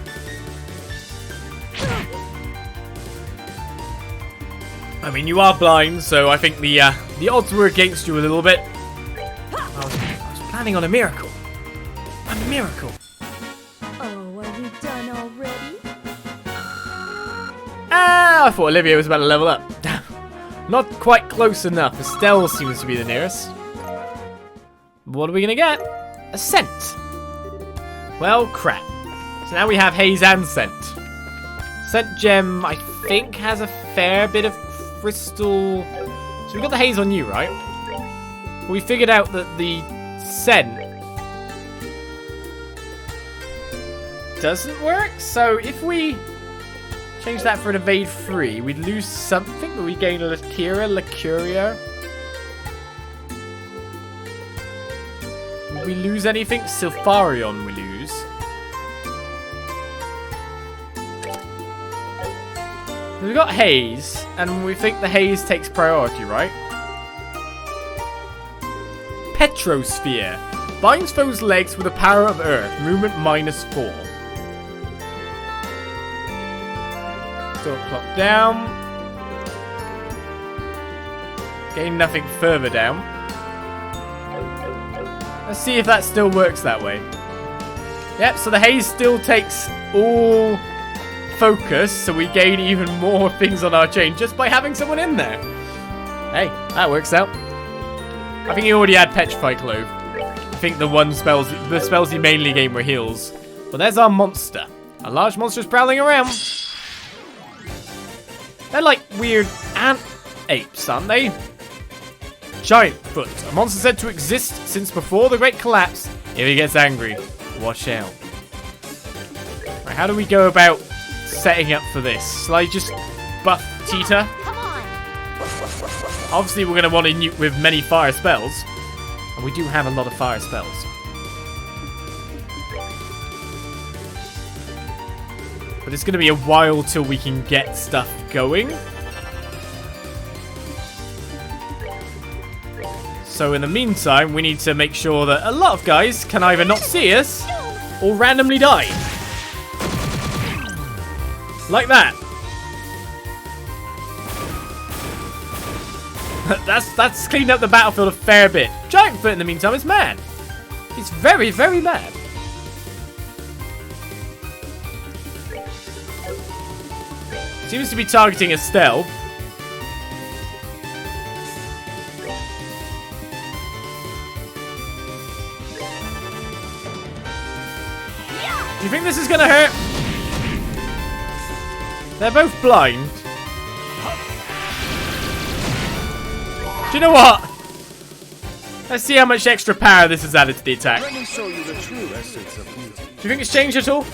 I mean, you are blind, so I think the odds were against you a little bit. I was planning on a miracle. A miracle. Oh, are you done already? Ah, I thought Olivia was about to level up. Not quite close enough. Estelle seems to be the nearest. What are we gonna get? A scent. Well, crap. So now we have haze and scent. Scent gem, I think, has a fair bit of crystal. So we've got the haze on you, right? But we figured out that the scent doesn't work. So if we change that for an evade 3, we'd lose something, but we gain a Licuria. Would we lose anything? Silpharion we lose. We've got haze, and we think the haze takes priority, right? Petrosphere. Binds foes' legs with the power of earth. Movement -4. Still clock down. Gain nothing further down. Let's see if that still works that way. Yep, so the haze still takes all focus, so we gain even more things on our chain just by having someone in there. Hey, that works out. I think he already had Petrify Clove. I think the spells he mainly gained were heals. But there's our monster. A large monster's prowling around. They're like weird ant apes, aren't they? Giant Foot. A monster said to exist since before the Great Collapse. If he gets angry, watch out. Right, how do we go about setting up for this? Shall I just buff Tita? Come on. Obviously, we're going to want to nuke with many fire spells. And we do have a lot of fire spells. But it's going to be a while till we can get stuff going. So in the meantime, we need to make sure that a lot of guys can either not see us or randomly die. Like that. That's cleaned up the battlefield a fair bit. Giant Foot in the meantime is mad. He's very, very mad. Seems to be targeting Estelle. Do you think this is gonna hurt? They're both blind. Do you know what? Let's see how much extra power this has added to the attack. Let me show you the true essence of beauty. Do you think it's changed at all?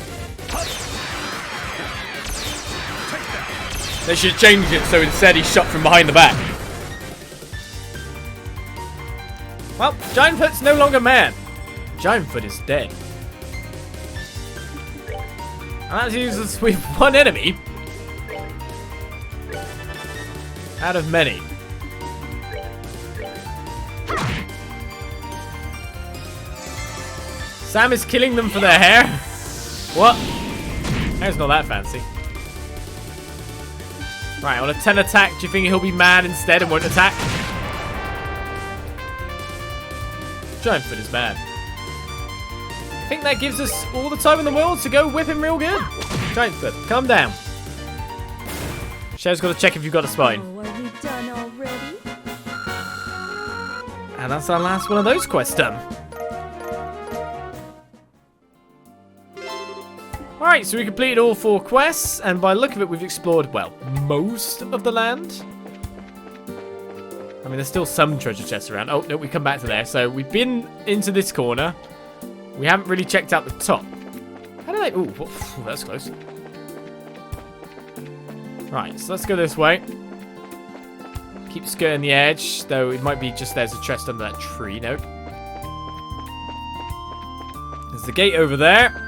They should change it so instead he's shot from behind the back. Well, Giantfoot's no longer man. Giantfoot is dead. And that leaves us with one enemy. Out of many. Sam is killing them for their hair. What? Hair's not that fancy. Right, on a 10 attack, do you think he'll be mad instead and won't attack? Giantfoot is bad. I think that gives us all the time in the world to go whip him real good. Giantfoot, calm down. Cher's got to check if you've got a spine. Oh, are we done already? And that's our last one of those quests done. Alright, so we completed all 4 quests, and by the look of it, we've explored, well, most of the land. I mean, there's still some treasure chests around. Oh, no, we come back to there. So we've been into this corner. We haven't really checked out the top. How do they... Ooh, that's close. Right, so let's go this way. Keep skirting the edge, though it might be just there's a chest under that tree. No. There's the gate over there.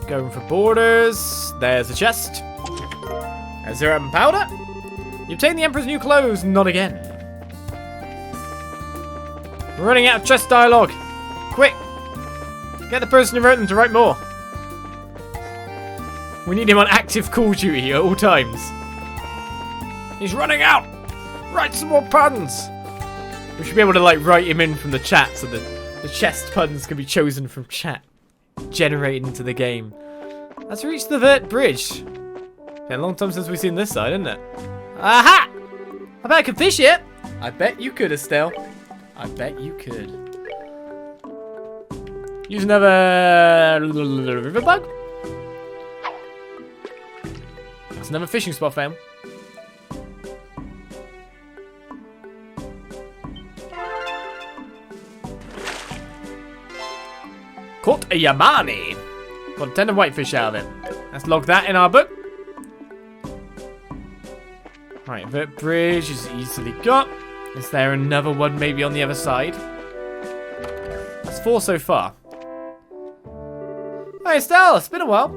Going for borders. There's a chest. There's 0 and powder. You obtain the Emperor's new clothes. Not again. We're running out of chest dialogue. Quick. Get the person who wrote them to write more. We need him on active call duty at all times. He's running out. Write some more puns. We should be able to like write him in from the chat so that the chest puns can be chosen from chat. Generated into the game. Let's reach the Vert Bridge. Been a long time since we've seen this side, isn't it? Aha! I bet I could fish it. I bet you could, Estelle. I bet you could. Use another river bug. That's another fishing spot found. Caught a Yamani. Got a 10 of whitefish out of it. Let's log that in our book. Right, Vert Bridge is easily got. Is there another one maybe on the other side? That's 4 so far. Hi Estelle, it's been a while.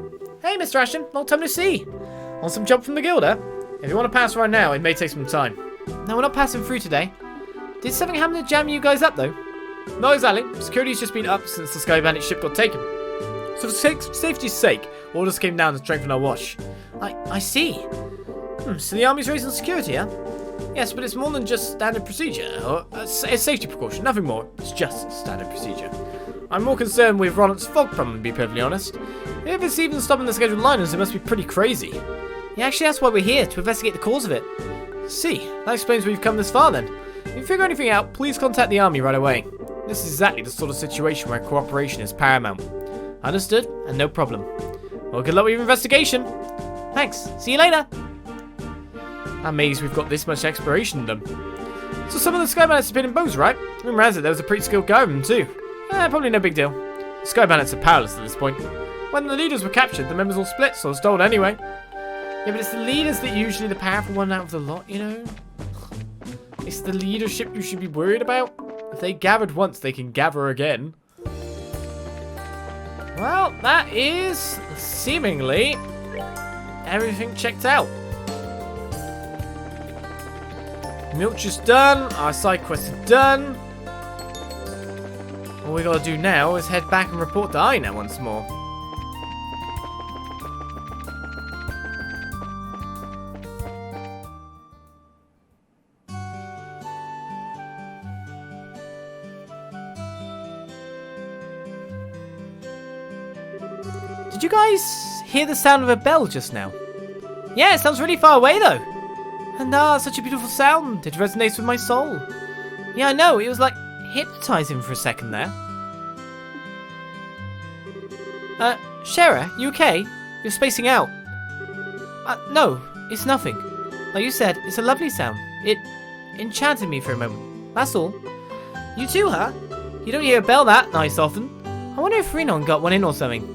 Hey Mr. Ashton, long time no see. Want some job from the Guilder? If you want to pass right now, it may take some time. No, we're not passing through today. Did something happen to jam you guys up though? Not exactly. Security's just been up since the Sky Bandit ship got taken. So for safety's sake, orders came down to strengthen our watch. I see. So the army's raising security, huh? Yes, but it's more than just standard procedure. Or a safety precaution, nothing more. It's just standard procedure. I'm more concerned with Rolent's fog problem, to be perfectly honest. If it's even stopping the scheduled liners, it must be pretty crazy. Yeah, actually that's why we're here, to investigate the cause of it. See, that explains why we've come this far then. If you figure anything out, please contact the army right away. This is exactly the sort of situation where cooperation is paramount. Understood, and no problem. Well, good luck with your investigation. Thanks, see you later. I'm amazed we've got this much exploration done. So some of the Sky Bandits have been in bows, right? Rumor has it there was a pretty skilled guy with them too. Probably no big deal. The Sky Bandits are powerless at this point. When the leaders were captured, the members all split, so I was told anyway. Yeah, but it's the leaders that are usually the powerful one out of the lot, you know? It's the leadership you should be worried about. If they gathered once, they can gather again. Well, that is seemingly everything checked out. Milch is done. Our side quests are done. All we gotta do now is head back and report to Ina once more. Did you guys hear the sound of a bell just now? Yeah, it sounds really far away though. And such a beautiful sound. It resonates with my soul. Yeah, I know. It was like hypnotizing for a second there. Shara, you okay? You're spacing out. No, it's nothing. Like you said, it's a lovely sound. It enchanted me for a moment. That's all. You too, huh? You don't hear a bell that nice often. I wonder if Nihon got one in or something.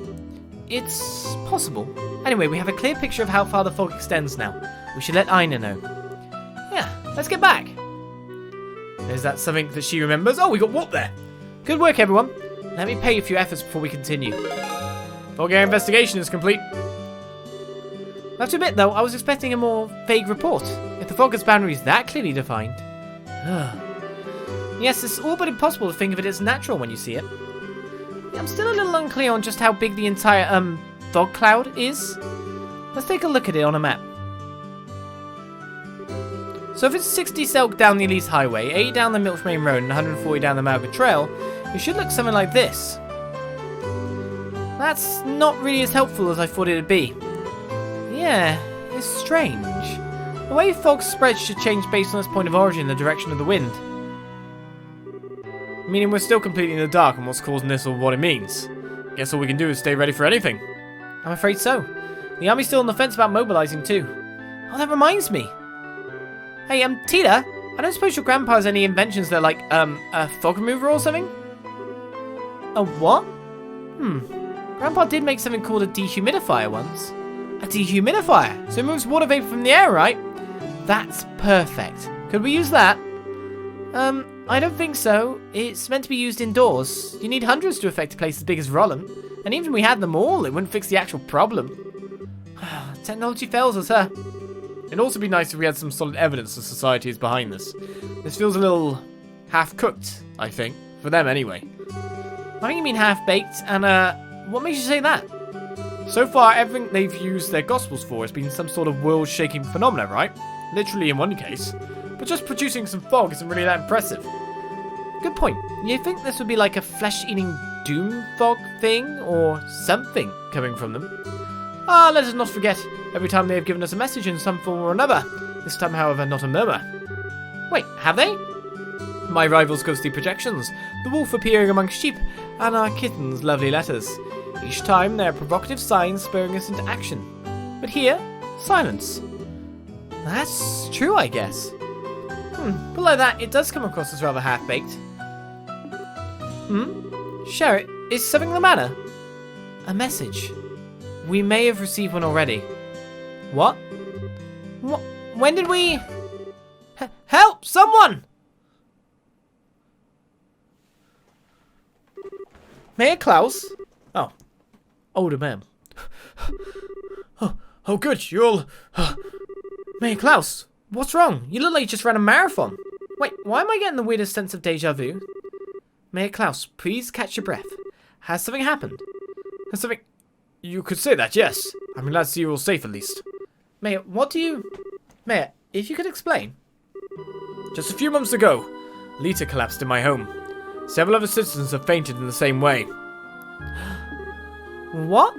It's possible. Anyway, we have a clear picture of how far the fog extends now. We should let Ina know. Yeah, let's get back. Is that something that she remembers? Oh, we got whoop there. Good work, everyone. Let me pay you for your efforts before we continue. Fog area investigation is complete. I have to admit, though, I was expecting a more vague report. If the fog's boundary is that clearly defined. Yes, it's all but impossible to think of it as natural when you see it. I'm still a little unclear on just how big the entire, fog cloud is. Let's take a look at it on a map. So if it's 60 selk down the Elize Highway, 80 down the Milch Main Road, and 140 down the Malga Trail, it should look something like this. That's not really as helpful as I thought it'd be. Yeah, it's strange. The way fog spreads should change based on its point of origin and the direction of the wind. Meaning we're still completely in the dark on what's causing this or what it means. Guess all we can do is stay ready for anything. I'm afraid so. The army's still on the fence about mobilizing too. Oh, that reminds me. Hey, Tita, I don't suppose your grandpa has any inventions that are like, a fog remover or something? A what? Grandpa did make something called a dehumidifier once. A dehumidifier? So it removes water vapor from the air, right? That's perfect. Could we use that? I don't think so. It's meant to be used indoors. You need hundreds to affect a place as big as Rolent. And even if we had them all, it wouldn't fix the actual problem. Technology fails us, huh? It'd also be nice if we had some solid evidence that society is behind this. This feels a little half-cooked, I think. For them, anyway. I think you mean half-baked, and, what makes you say that? So far, everything they've used their gospels for has been some sort of world-shaking phenomenon, right? Literally in one case. But just producing some fog isn't really that impressive. Good point. You think this would be like a flesh-eating doom fog thing, or something coming from them? Let us not forget, every time they have given us a message in some form or another. This time, however, not a murmur. Wait, have they? My rival's ghostly projections, the wolf appearing amongst sheep, and our kitten's lovely letters. Each time there are provocative signs spurring us into action. But here, silence. That's true, I guess. But like that, it does come across as rather half-baked. Share it. Is something the matter? A message. We may have received one already. What? When did we... Help! Someone! Mayor Klaus? Oh. Older man. Oh, good. You're all... Mayor Klaus, what's wrong? You look like you just ran a marathon. Wait, why am I getting the weirdest sense of deja vu? Mayor Klaus, please catch your breath. Has something happened? Has something... You could say that, yes. I'm glad to see you're all safe, at least. Mayor, what do you... Mayor, if you could explain. Just a few months ago, Lita collapsed in my home. Several other citizens have fainted in the same way. What?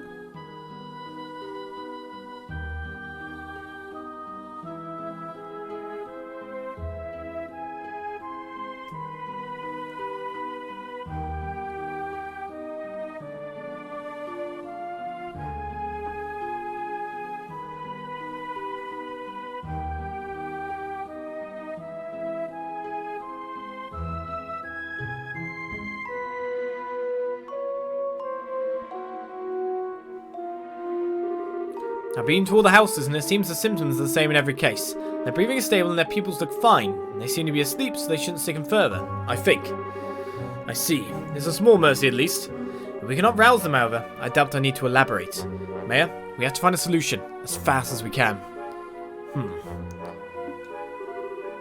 I've been to all the houses and it seems the symptoms are the same in every case. Their breathing is stable and their pupils look fine. And they seem to be asleep, so they shouldn't sicken further. I think. I see. It's a small mercy at least. If we cannot rouse them, however, I doubt I need to elaborate. Mayor, we have to find a solution as fast as we can.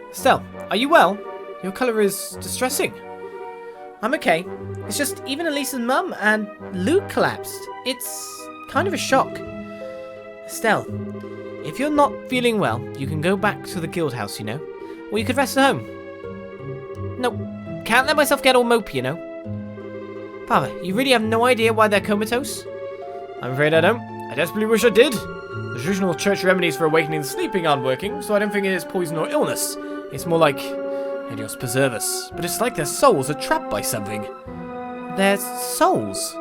Estelle, are you well? Your colour is distressing. I'm okay. It's just even Elise's mum and Luke collapsed. It's kind of a shock. Estelle, if you're not feeling well, you can go back to the guild house, you know? Or you could rest at home. No, can't let myself get all mopey, you know? Father, you really have no idea why they're comatose? I'm afraid I don't. I desperately wish I did. The traditional church remedies for awakening the sleeping aren't working, so I don't think it is poison or illness. It's more like... Dios preserve us. But it's like their souls are trapped by something. Their souls?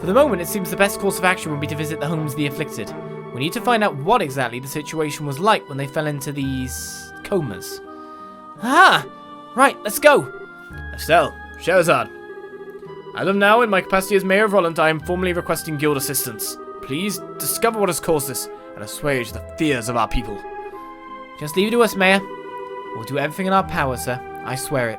For the moment, it seems the best course of action would be to visit the homes of the afflicted. We need to find out what exactly the situation was like when they fell into these... comas. Ah! Right, let's go! Estelle, Sherazad. As of now, in my capacity as Mayor of Rolent, I am formally requesting guild assistance. Please discover what has caused this and assuage the fears of our people. Just leave it to us, Mayor. We'll do everything in our power, sir. I swear it.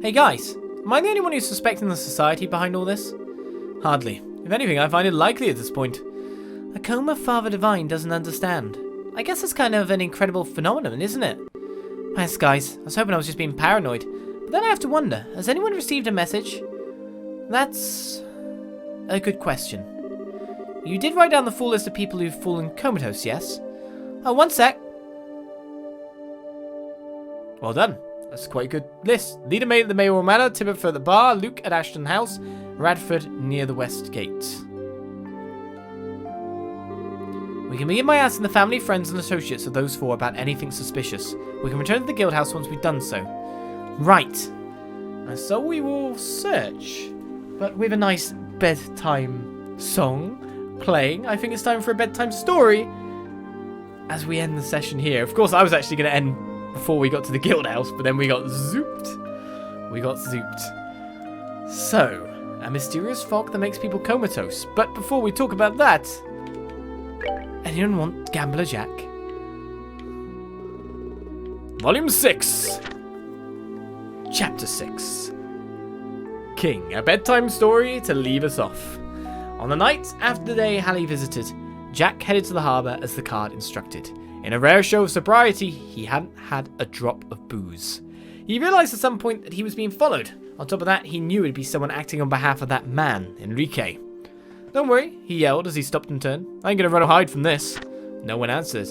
Hey guys, am I the only one who's suspecting the society behind all this? Hardly. If anything, I find it likely at this point. A coma Father Divine doesn't understand. I guess it's kind of an incredible phenomenon, isn't it? Thanks guys, I was hoping I was just being paranoid. But then I have to wonder, has anyone received a message? That's a good question. You did write down the full list of people who've fallen comatose, yes? Oh, one sec. Well done. That's quite a good list. Leader made at the Mayoral Manor, Tibbetford at the bar, Luke at Ashton House, Radford near the West Gate. We can begin by asking the family, friends, and associates of those four about anything suspicious. We can return to the guild house once we've done so. Right. And so we will search. But with a nice bedtime song playing, I think it's time for a bedtime story as we end the session here. Of course, I was actually going to end before we got to the guild house, but then we got zooped. So, a mysterious fog that makes people comatose. But before we talk about that, anyone want Gambler Jack? Volume 6. Chapter 6. King, a bedtime story to leave us off. On the night after the day Hallie visited, Jack headed to the harbour as the card instructed. In a rare show of sobriety, he hadn't had a drop of booze. He realised at some point that he was being followed. On top of that, he knew it'd be someone acting on behalf of that man, Enrique. Don't worry, he yelled as he stopped and turned. I ain't gonna run or hide from this. No one answered.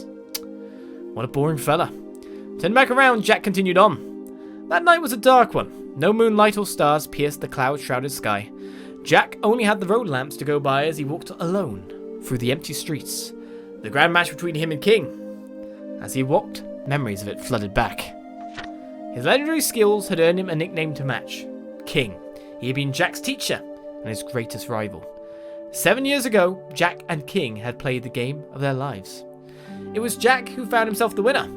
What a boring fella. Turned back around, Jack continued on. That night was a dark one. No moonlight or stars pierced the cloud-shrouded sky. Jack only had the road lamps to go by as he walked alone through the empty streets. The grand match between him and King. As he walked, memories of it flooded back. His legendary skills had earned him a nickname to match. King. He had been Jack's teacher and his greatest rival. 7 years ago, Jack and King had played the game of their lives. It was Jack who found himself the winner.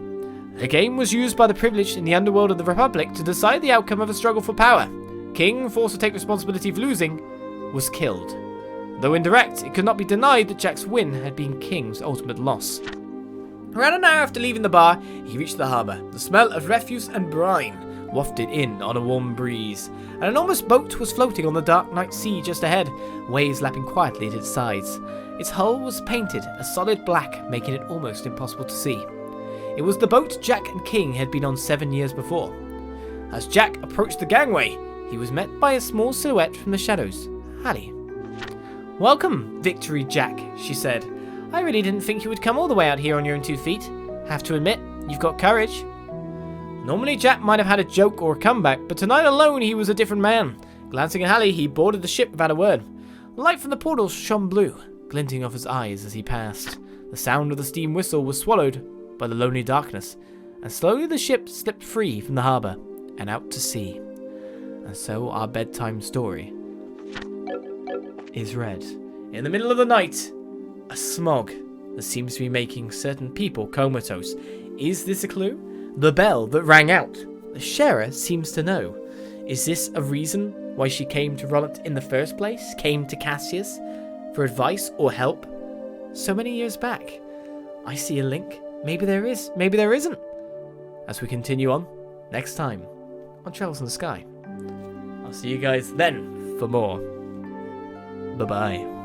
The game was used by the privileged in the underworld of the Republic to decide the outcome of a struggle for power. King, forced to take responsibility for losing, was killed. Though indirect, it could not be denied that Jack's win had been King's ultimate loss. Around an hour after leaving the bar, he reached the harbour. The smell of refuse and brine wafted in on a warm breeze. An enormous boat was floating on the dark night sea just ahead, waves lapping quietly at its sides. Its hull was painted a solid black, making it almost impossible to see. It was the boat Jack and King had been on 7 years before. As Jack approached the gangway, he was met by a small silhouette from the shadows, Hallie. Welcome, Victory Jack, she said. I really didn't think you would come all the way out here on your own 2 feet. Have to admit, you've got courage. Normally Jack might have had a joke or a comeback, but tonight alone he was a different man. Glancing at Hallie, he boarded the ship without a word. The light from the portal shone blue, glinting off his eyes as he passed. The sound of the steam whistle was swallowed by the lonely darkness, and slowly the ship slipped free from the harbour and out to sea. And so our bedtime story is read. In the middle of the night, a smog that seems to be making certain people comatose. Is this a clue? The bell that rang out. The sharer seems to know. Is this a reason why she came to Rolent in the first place? Came to Cassius for advice or help? So many years back. I see a link. Maybe there is, maybe there isn't. As we continue on, next time, on Trails in the Sky. I'll see you guys then for more. Bye-bye.